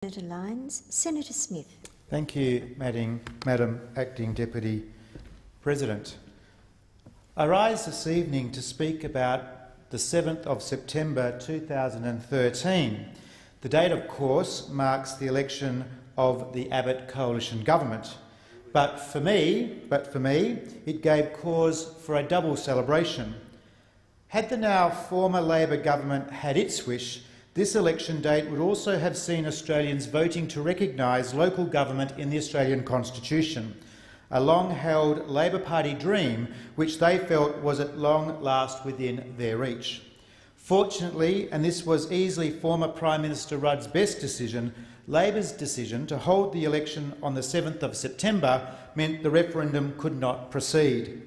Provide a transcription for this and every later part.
Senator Lyons. Senator Smith. Thank you, Madam Acting Deputy President. I rise this evening to speak about the 7th of September 2013. The date, of course, marks the election of the Abbott coalition government. But for me, it gave cause for a double celebration. Had the now former Labor government had its wish, this election date would also have seen Australians voting to recognise local government in the Australian Constitution, a long-held Labor Party dream which they felt was at long last within their reach. Fortunately, and this was easily former Prime Minister Rudd's best decision, Labor's decision to hold the election on the 7th of September meant the referendum could not proceed.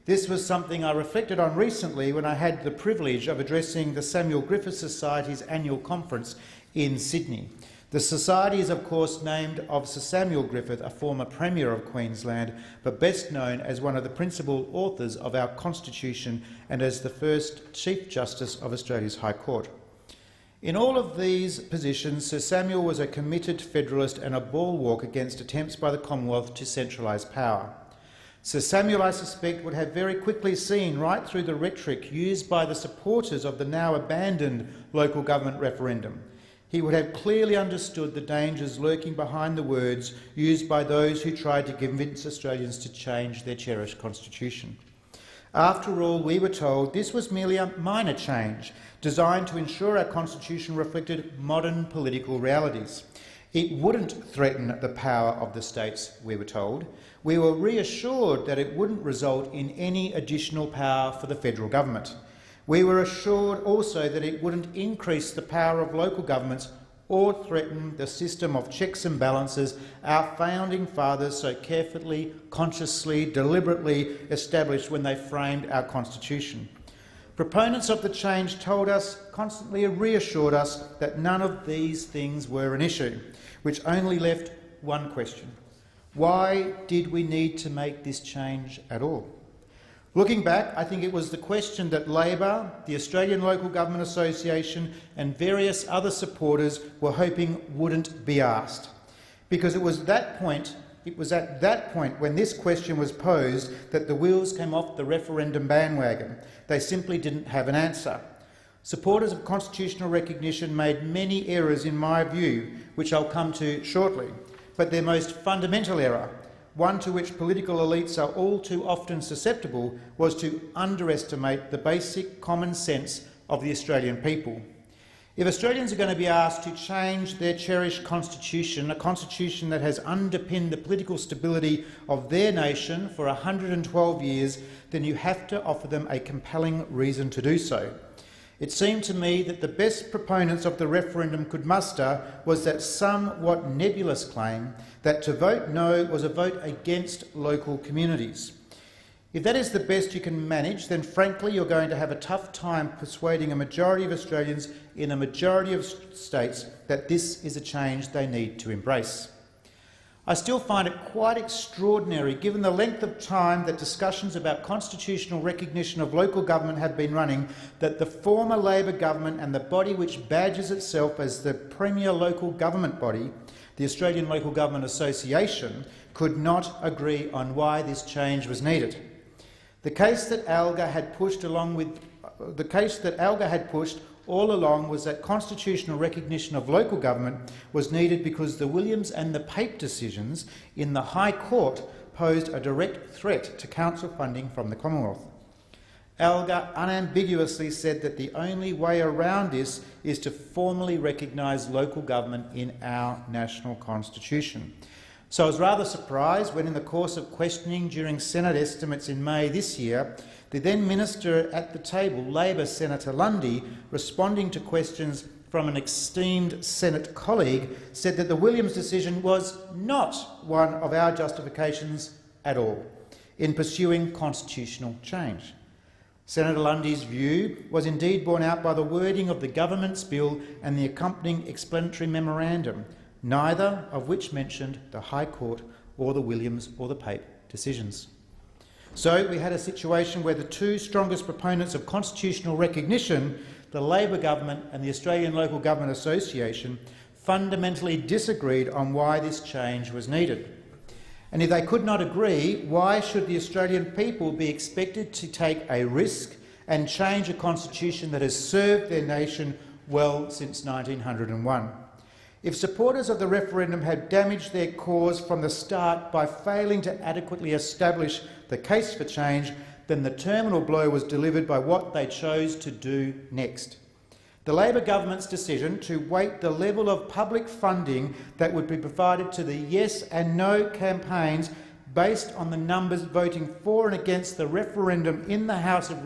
This was something I reflected on recently when I had the privilege of addressing the Samuel Griffith Society's annual conference in Sydney. The Society is, of course, named of Sir Samuel Griffith, a former Premier of Queensland, but best known as one of the principal authors of our Constitution and as the first Chief Justice of Australia's High Court. In all of these positions, Sir Samuel was a committed federalist and a bulwark against attempts by the Commonwealth to centralise power. Sir Samuel, I suspect, would have very quickly seen right through the rhetoric used by the supporters of the now abandoned local government referendum. He would have clearly understood the dangers lurking behind the words used by those who tried to convince Australians to change their cherished constitution. After all, we were told this was merely a minor change designed to ensure our constitution reflected modern political realities. It wouldn't threaten the power of the states, we were told. We were reassured that it wouldn't result in any additional power for the federal government. We were assured also that it wouldn't increase the power of local governments or threaten the system of checks and balances our founding fathers so carefully, consciously, deliberately established when they framed our constitution. Proponents of the change told us, constantly reassured us, that none of these things were an issue, which only left one question. Why did we need to make this change at all? Looking back, I think it was the question that Labor, the Australian Local Government Association and various other supporters were hoping wouldn't be asked. Because it was at that point when this question was posed that the wheels came off the referendum bandwagon. They simply didn't have an answer. Supporters of constitutional recognition made many errors in my view, which I'll come to shortly. But their most fundamental error, one to which political elites are all too often susceptible, was to underestimate the basic common sense of the Australian people. If Australians are going to be asked to change their cherished constitution, a constitution that has underpinned the political stability of their nation for 112 years, then you have to offer them a compelling reason to do so. It seemed to me that the best proponents of the referendum could muster was that somewhat nebulous claim that to vote no was a vote against local communities. If that is the best you can manage, then frankly you're going to have a tough time persuading a majority of Australians in a majority of states that this is a change they need to embrace. I still find it quite extraordinary, given the length of time that discussions about constitutional recognition of local government have been running, that the former Labor government and the body which badges itself as the premier local government body, the Australian Local Government Association, could not agree on why this change was needed. The case that ALGA had pushed all along was that constitutional recognition of local government was needed because the Williams and the Pape decisions in the High Court posed a direct threat to council funding from the Commonwealth. ALGA unambiguously said that the only way around this is to formally recognise local government in our national constitution. So I was rather surprised when, in the course of questioning during Senate estimates in May this year, the then Minister at the table, Labor Senator Lundy, responding to questions from an esteemed Senate colleague, said that the Williams decision was not one of our justifications at all in pursuing constitutional change. Senator Lundy's view was indeed borne out by the wording of the government's bill and the accompanying explanatory memorandum, neither of which mentioned the High Court or the Williams or the Pape decisions. So we had a situation where the two strongest proponents of constitutional recognition, the Labor government and the Australian Local Government Association, fundamentally disagreed on why this change was needed. And if they could not agree, why should the Australian people be expected to take a risk and change a constitution that has served their nation well since 1901? If supporters of the referendum had damaged their cause from the start by failing to adequately establish the case for change, then the terminal blow was delivered by what they chose to do next. The Labor government's decision to weight the level of public funding that would be provided to the yes and no campaigns based on the numbers voting for and against the referendum in the House of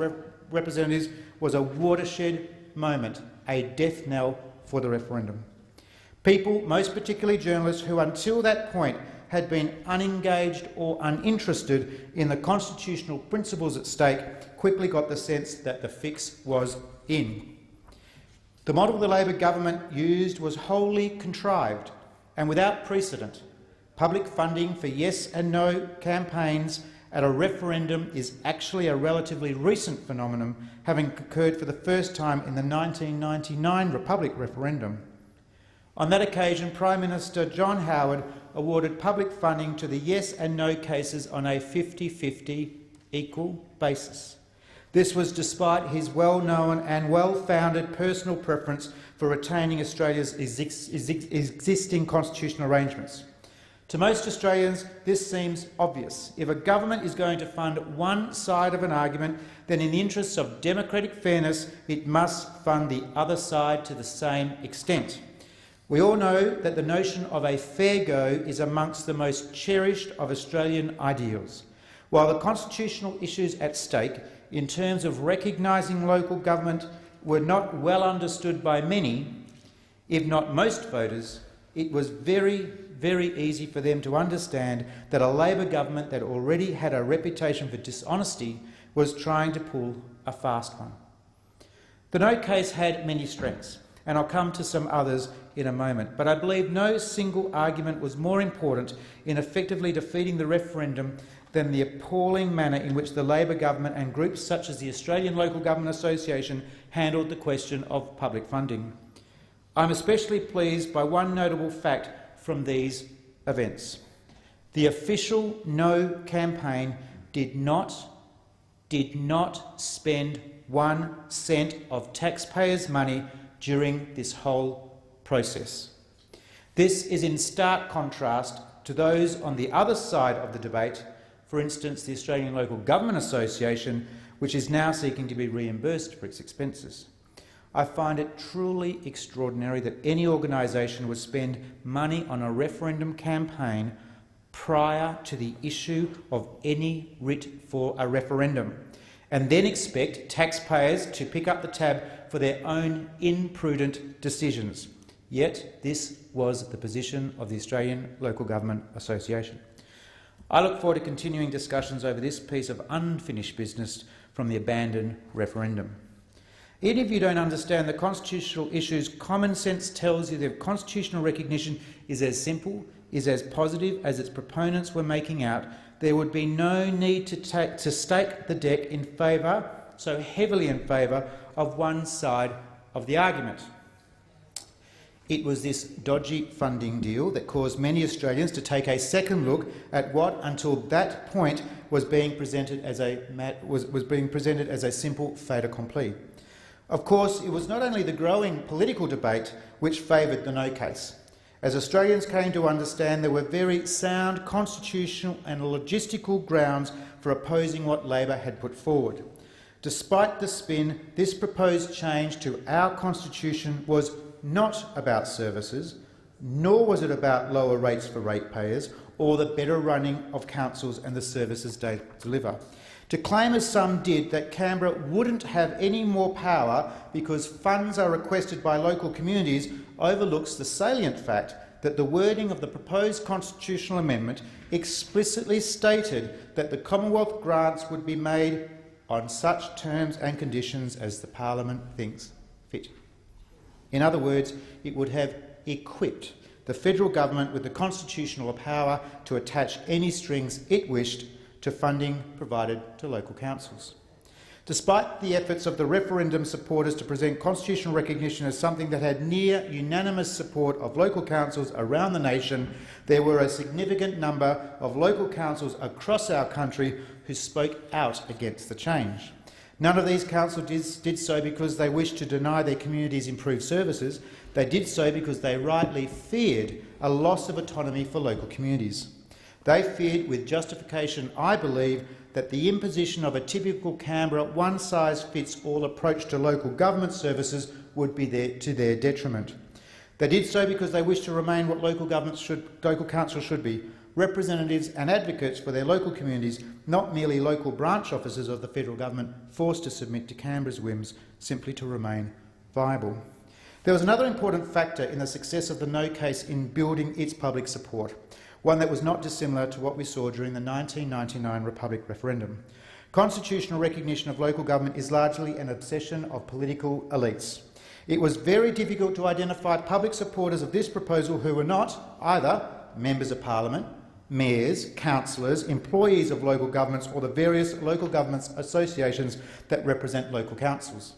Representatives was a watershed moment, a death knell for the referendum. People, most particularly journalists, who until that point had been unengaged or uninterested in the constitutional principles at stake, quickly got the sense that the fix was in. The model the Labor government used was wholly contrived and without precedent. Public funding for yes and no campaigns at a referendum is actually a relatively recent phenomenon, having occurred for the first time in the 1999 Republic referendum. On that occasion, Prime Minister John Howard awarded public funding to the yes and no cases on a 50-50 equal basis. This was despite his well-known and well-founded personal preference for retaining Australia's existing constitutional arrangements. To most Australians, this seems obvious. If a government is going to fund one side of an argument, then in the interests of democratic fairness, it must fund the other side to the same extent. We all know that the notion of a fair go is amongst the most cherished of Australian ideals. While the constitutional issues at stake, in terms of recognising local government, were not well understood by many, if not most voters, it was very easy for them to understand that a Labor government that already had a reputation for dishonesty was trying to pull a fast one. The no case had many strengths, and I'll come to some others in a moment, but I believe no single argument was more important in effectively defeating the referendum than the appalling manner in which the Labor government and groups such as the Australian Local Government Association handled the question of public funding. I'm especially pleased by one notable fact from these events. The official No campaign did not spend 1 cent of taxpayers' money during this whole process. This is in stark contrast to those on the other side of the debate, for instance the Australian Local Government Association, which is now seeking to be reimbursed for its expenses. I find it truly extraordinary that any organisation would spend money on a referendum campaign prior to the issue of any writ for a referendum, and then expect taxpayers to pick up the tab for their own imprudent decisions. Yet this was the position of the Australian Local Government Association. I look forward to continuing discussions over this piece of unfinished business from the abandoned referendum. Even if you don't understand the constitutional issues, common sense tells you that constitutional recognition is as simple, is as positive as its proponents were making out. There would be no need to stake the deck in favour, so heavily in favour, of one side of the argument. It was this dodgy funding deal that caused many Australians to take a second look at what, until that point, was being presented as a simple fait accompli. Of course, it was not only the growing political debate which favoured the no case. As Australians came to understand, there were very sound constitutional and logistical grounds for opposing what Labor had put forward. Despite the spin, this proposed change to our constitution was not about services, nor was it about lower rates for ratepayers or the better running of councils and the services they deliver. To claim, as some did, that Canberra wouldn't have any more power because funds are requested by local communities overlooks the salient fact that the wording of the proposed constitutional amendment explicitly stated that the Commonwealth grants would be made on such terms and conditions as the Parliament thinks fit. In other words, it would have equipped the federal government with the constitutional power to attach any strings it wished to funding provided to local councils. Despite the efforts of the referendum supporters to present constitutional recognition as something that had near unanimous support of local councils around the nation, there were a significant number of local councils across our country who spoke out against the change. None of these councils did so because they wished to deny their communities improved services. They did so because they rightly feared a loss of autonomy for local communities. They feared, with justification, I believe, that the imposition of a typical Canberra one-size-fits-all approach to local government services would be to their detriment. They did so because they wished to remain what local councils should be, representatives and advocates for their local communities, not merely local branch officers of the federal government forced to submit to Canberra's whims simply to remain viable. There was another important factor in the success of the No case in building its public support, one that was not dissimilar to what we saw during the 1999 Republic referendum. Constitutional recognition of local government is largely an obsession of political elites. It was very difficult to identify public supporters of this proposal who were not either members of parliament, mayors, councillors, employees of local governments or the various local governments associations that represent local councils.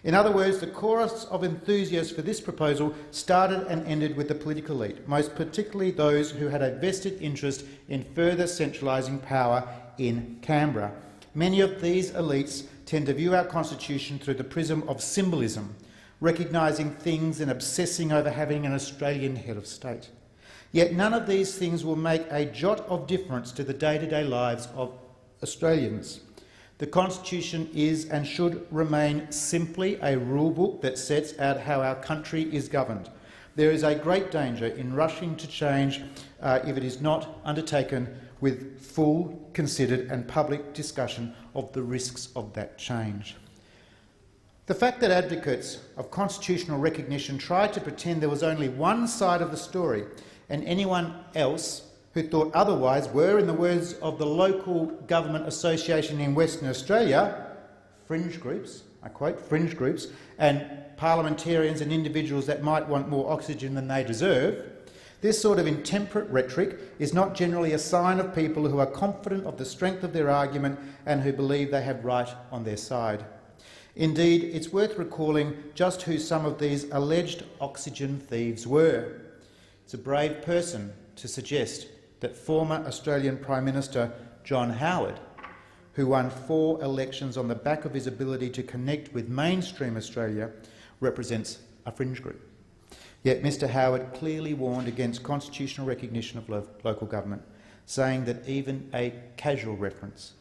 In other words, the chorus of enthusiasts for this proposal started and ended with the political elite, most particularly those who had a vested interest in further centralising power in Canberra. Many of these elites tend to view our constitution through the prism of symbolism, recognising things and obsessing over having an Australian head of state. Yet none of these things will make a jot of difference to the day-to-day lives of Australians. The Constitution is and should remain simply a rule book that sets out how our country is governed. There is a great danger in rushing to change if it is not undertaken with full, considered and public discussion of the risks of that change. The fact that advocates of constitutional recognition try to pretend there was only one side of the story and anyone else who thought otherwise were, in the words of the local government association in Western Australia, fringe groups, I quote, fringe groups, and parliamentarians and individuals that might want more oxygen than they deserve. This sort of intemperate rhetoric is not generally a sign of people who are confident of the strength of their argument and who believe they have right on their side. Indeed, it's worth recalling just who some of these alleged oxygen thieves were. It's a brave person to suggest that former Australian Prime Minister John Howard, who won 4 elections on the back of his ability to connect with mainstream Australia, represents a fringe group. Yet Mr Howard clearly warned against constitutional recognition of local government, saying that even a casual reference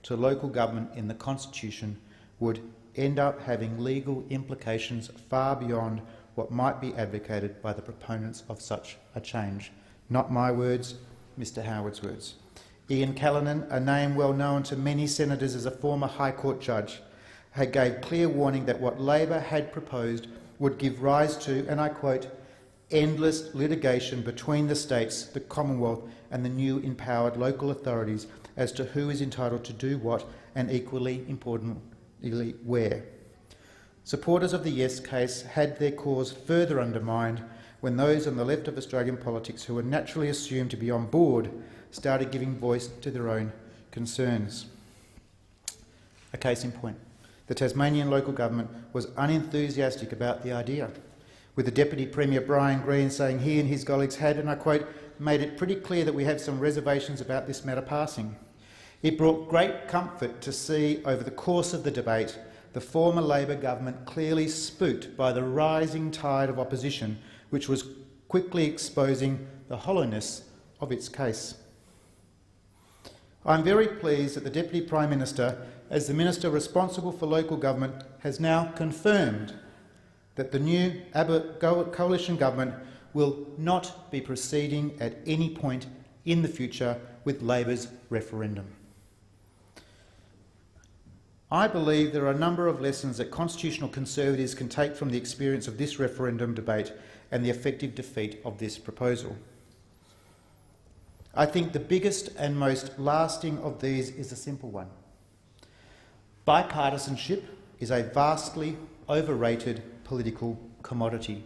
to local government in the Constitution would end up having legal implications far beyond what might be advocated by the proponents of such a change. Not my words, Mr Howard's words. Ian Callanan, a name well known to many senators as a former High Court judge, gave clear warning that what Labor had proposed would give rise to, and I quote, endless litigation between the states, the Commonwealth and the new empowered local authorities as to who is entitled to do what and, equally importantly, where. Supporters of the Yes case had their cause further undermined when those on the left of Australian politics who were naturally assumed to be on board started giving voice to their own concerns. A case in point, the Tasmanian local government was unenthusiastic about the idea, with the Deputy Premier Brian Greene saying he and his colleagues had, and I quote, made it pretty clear that we have some reservations about this matter passing. It brought great comfort to see over the course of the debate the former Labor government clearly spooked by the rising tide of opposition, which was quickly exposing the hollowness of its case. I'm very pleased that the Deputy Prime Minister, as the Minister responsible for local government, has now confirmed that the new Abbott coalition government will not be proceeding at any point in the future with Labor's referendum. I believe there are a number of lessons that constitutional conservatives can take from the experience of this referendum debate and the effective defeat of this proposal. I think the biggest and most lasting of these is a simple one. Bipartisanship is a vastly overrated political commodity.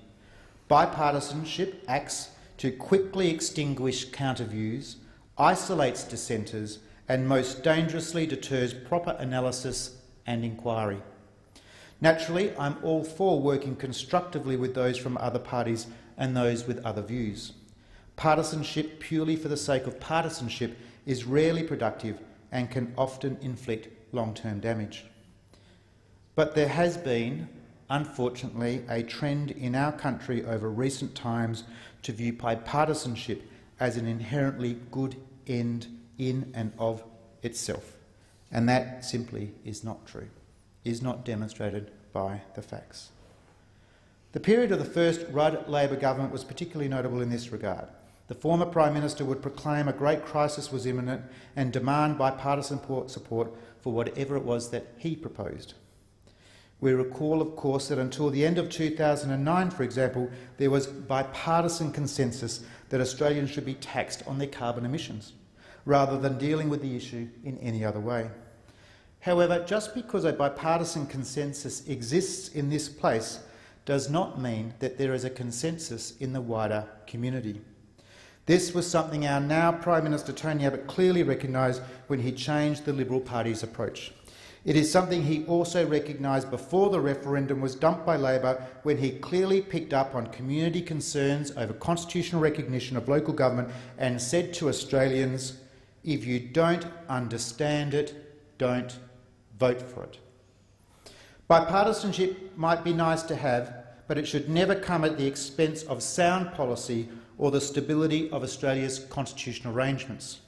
Bipartisanship acts to quickly extinguish counter-views, isolates dissenters, and most dangerously deters proper analysis and inquiry. Naturally, I'm all for working constructively with those from other parties and those with other views. Partisanship purely for the sake of partisanship is rarely productive and can often inflict long-term damage. But there has been, unfortunately, a trend in our country over recent times to view bipartisanship as an inherently good end in and of itself, and that simply is not true, is not demonstrated by the facts. The period of the first Rudd Labor government was particularly notable in this regard. The former Prime Minister would proclaim a great crisis was imminent and demand bipartisan support for whatever it was that he proposed. We recall, of course, that until the end of 2009, for example, there was bipartisan consensus that Australians should be taxed on their carbon emissions, rather than dealing with the issue in any other way. However, just because a bipartisan consensus exists in this place does not mean that there is a consensus in the wider community. This was something our now Prime Minister Tony Abbott clearly recognised when he changed the Liberal Party's approach. It is something he also recognised before the referendum was dumped by Labor, when he clearly picked up on community concerns over constitutional recognition of local government and said to Australians, if you don't understand it, don't vote for it. Bipartisanship might be nice to have, but it should never come at the expense of sound policy or the stability of Australia's constitutional arrangements.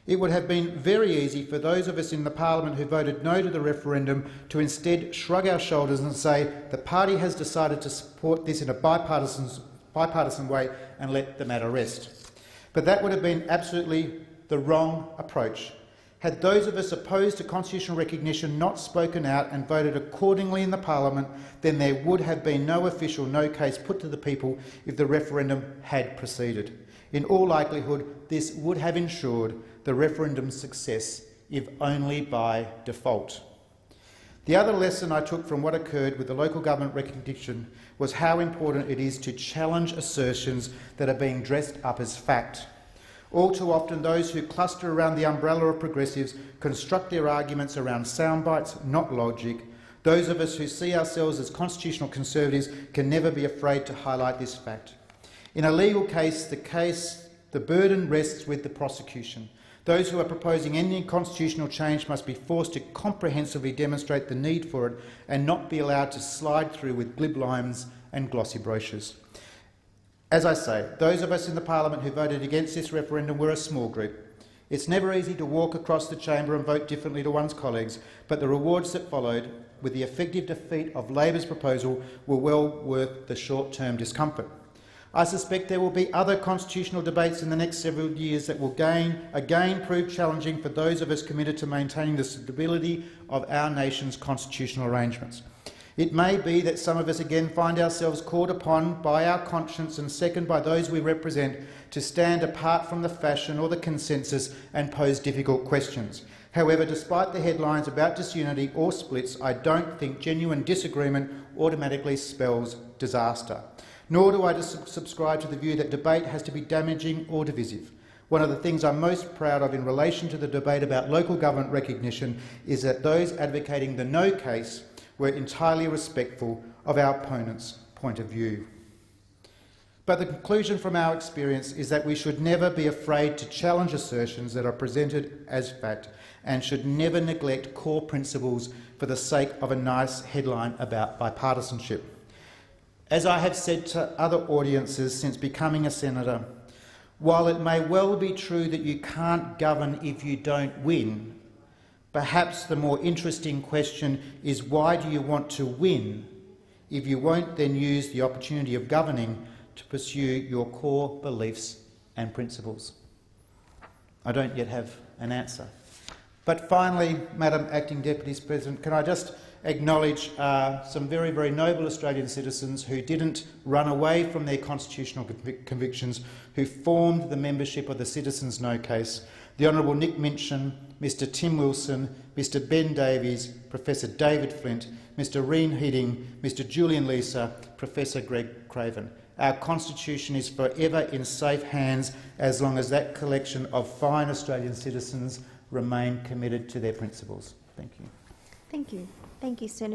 It would have been very easy for those of us in the Parliament who voted no to the referendum to instead shrug our shoulders and say the party has decided to support this in a bipartisan way and let the matter rest. But that would have been absolutely the wrong approach. Had those of us opposed to constitutional recognition not spoken out and voted accordingly in the Parliament, then there would have been no official no case put to the people if the referendum had proceeded. In all likelihood, this would have ensured the referendum's success, if only by default. The other lesson I took from what occurred with the local government recognition was how important it is to challenge assertions that are being dressed up as fact. All too often, those who cluster around the umbrella of progressives construct their arguments around sound bites, not logic. Those of us who see ourselves as constitutional conservatives can never be afraid to highlight this fact. In a legal case, the burden rests with the prosecution. Those who are proposing any constitutional change must be forced to comprehensively demonstrate the need for it and not be allowed to slide through with glib lines and glossy brochures. As I say, those of us in the Parliament who voted against this referendum were a small group. It's never easy to walk across the chamber and vote differently to one's colleagues, but the rewards that followed, with the effective defeat of Labor's proposal, were well worth the short-term discomfort. I suspect there will be other constitutional debates in the next several years that will again prove challenging for those of us committed to maintaining the stability of our nation's constitutional arrangements. It may be that some of us again find ourselves called upon by our conscience and second by those we represent to stand apart from the fashion or the consensus and pose difficult questions. However, despite the headlines about disunity or splits, I don't think genuine disagreement automatically spells disaster. Nor do I subscribe to the view that debate has to be damaging or divisive. One of the things I'm most proud of in relation to the debate about local government recognition is that those advocating the no case were entirely respectful of our opponent's point of view. But the conclusion from our experience is that we should never be afraid to challenge assertions that are presented as fact and should never neglect core principles for the sake of a nice headline about bipartisanship. As I have said to other audiences since becoming a senator, while it may well be true that you can't govern if you don't win, perhaps the more interesting question is why do you want to win if you won't then use the opportunity of governing to pursue your core beliefs and principles? I don't yet have an answer. But finally, Madam Acting Deputy President, can I just acknowledge some very, very noble Australian citizens who didn't run away from their constitutional convictions, who formed the membership of the Citizens' No Case: the Honourable Nick Minchin, Mr Tim Wilson, Mr Ben Davies, Professor David Flint, Mr Reen Heading, Mr Julian Leeser, Professor Greg Craven. Our Constitution is forever in safe hands as long as that collection of fine Australian citizens remain committed to their principles. Thank you. Thank you. Thank you, Senator.